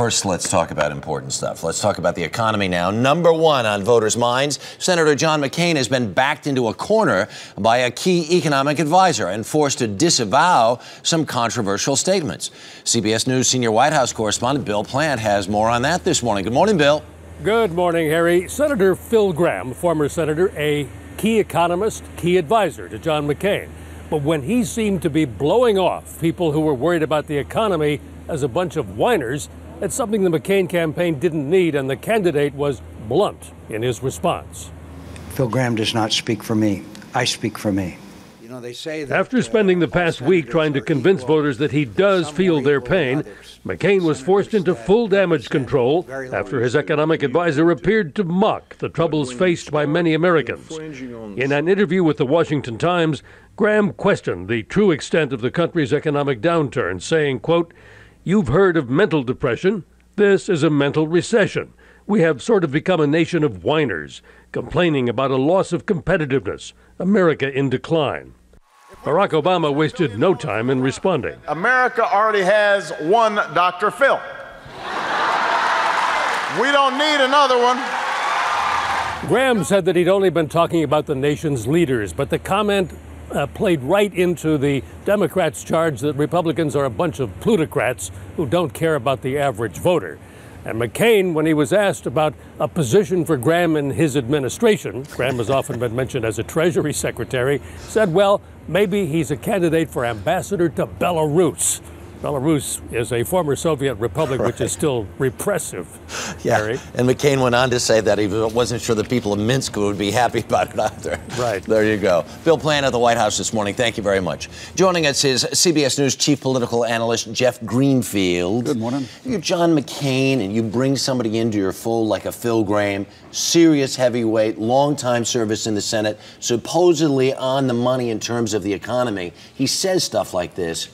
First, let's talk about important stuff. Let's talk about the economy now. Number one on voters' minds, Senator John McCain has been backed into a corner by a key economic advisor and forced to disavow some controversial statements. CBS News senior White House correspondent Bill Plante has more on that this morning. Good morning, Bill. Good morning, Harry. Senator Phil Gramm, former senator, a key economist, key advisor to John McCain. But when he seemed to be blowing off people who were worried about the economy as a bunch of whiners, it's something the McCain campaign didn't need, and the candidate was blunt in his response. Phil Gramm does not speak for me. I speak for me. You know, they say that, after spending the past week trying to convince voters that he does feel their pain, McCain was forced into full damage control after his economic advisor appeared to mock the troubles faced by many Americans. In an interview with the Washington Times, Gramm questioned the true extent of the country's economic downturn, saying, quote, "You've heard of mental depression. This is a mental recession. We have sort of become a nation of whiners, complaining about a loss of competitiveness, America in decline." Barack Obama wasted no time in responding. America already has one Dr. Phil. We don't need another one. Gramm said that he'd only been talking about the nation's leaders, but the comment played right into the Democrats' charge that Republicans are a bunch of plutocrats who don't care about the average voter. And McCain, when he was asked about a position for Gramm in his administration, Gramm has often been mentioned as a Treasury Secretary, said, well, maybe he's a candidate for ambassador to Belarus. Belarus is a former Soviet republic, which is still repressive. Yeah, Harry. And McCain went on to say that he wasn't sure the people of Minsk would be happy about it either. Right. There you go. Bill Plante at the White House this morning. Thank you very much. Joining us is CBS News chief political analyst Jeff Greenfield. Good morning. You're John McCain, and you bring somebody into your fold like a Phil Gramm, serious heavyweight, long-time service in the Senate, supposedly on the money in terms of the economy. He says stuff like this.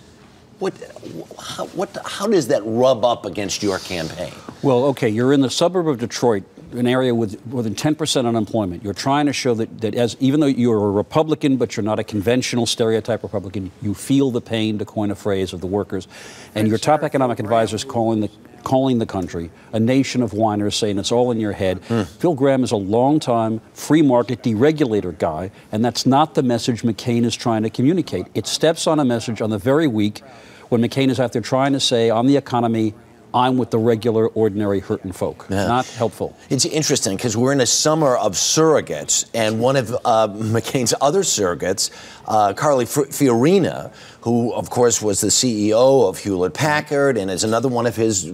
How does that rub up against your campaign? Well, okay, you're in the suburb of Detroit, an area with more than 10% unemployment. You're trying to show that as even though you're a Republican, but you're not a conventional stereotype Republican, you feel the pain, to coin a phrase, of the workers. And your top economic advisors calling the country a nation of whiners, saying it's all in your head. Phil Gramm is a long-time free market deregulator guy, and that's not the message McCain is trying to communicate. It steps on a message on the very week when McCain is out there trying to say, on the economy, I'm with the regular, ordinary, hurting folk. Yeah. Not helpful. It's interesting because we're in a summer of surrogates, and one of McCain's other surrogates, Carly Fiorina, who, of course, was the CEO of Hewlett-Packard and is another one of his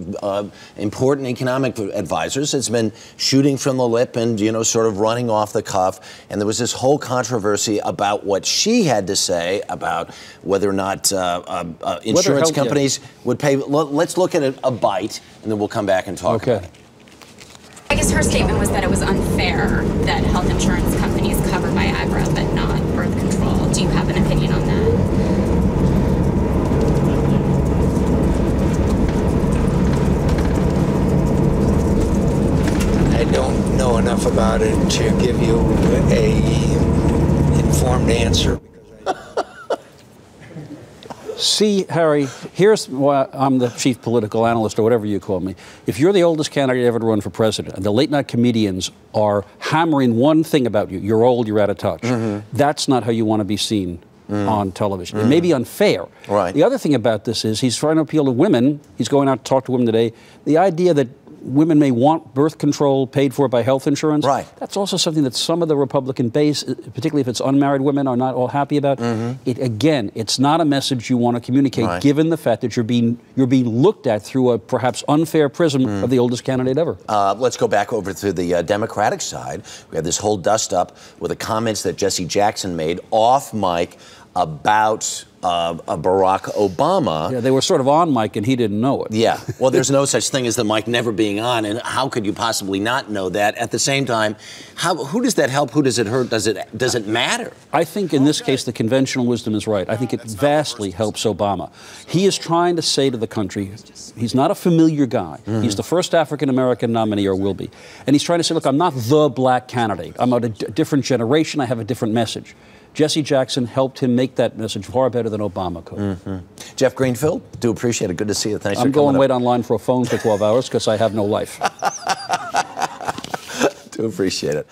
important economic advisors, has been shooting from the lip and, you know, sort of running off the cuff. And there was this whole controversy about what she had to say about whether or not insurance companies would pay. Let's look at a bite, and then we'll come back and talk about it. I guess her statement was that it was unfair that health insurance companies cover Viagra but not birth control. Do you have an opinion on that? I don't know enough about it to give you a informed answer. See, Harry, here's why I'm the chief political analyst, or whatever you call me. If you're the oldest candidate ever to run for president, and the late-night comedians are hammering one thing about you, you're old, you're out of touch, that's not how you want to be seen on television. It may be unfair. Right. The other thing about this is he's trying to appeal to women. He's going out to talk to women today. The idea that women may want birth control paid for by health insurance. Right. That's also something that some of the Republican base, particularly if it's unmarried women, are not all happy about. Again, it's not a message you want to communicate, given the fact that you're being looked at through a perhaps unfair prism of the oldest candidate ever. Let's go back over to the Democratic side. We had this whole dust-up with the comments that Jesse Jackson made off mic about Barack Obama. Yeah, they were sort of on mic and he didn't know it. Yeah, well, there's no such thing as the mic never being on, and how could you possibly not know that? At the same time, who does that help? Who does it hurt? Does it matter? I think in this case the conventional wisdom is right. I think it vastly helps Obama. He is trying to say to the country, he's not a familiar guy. He's the first African-American nominee, or will be. And he's trying to say, look, I'm not the black candidate. I'm of a different generation. I have a different message. Jesse Jackson helped him make that message far better than Obama could. Jeff Greenfield, do appreciate it. Good to see you. Thanks I'm for coming going up. wait online for a phone for 12 hours because I have no life. Do appreciate it.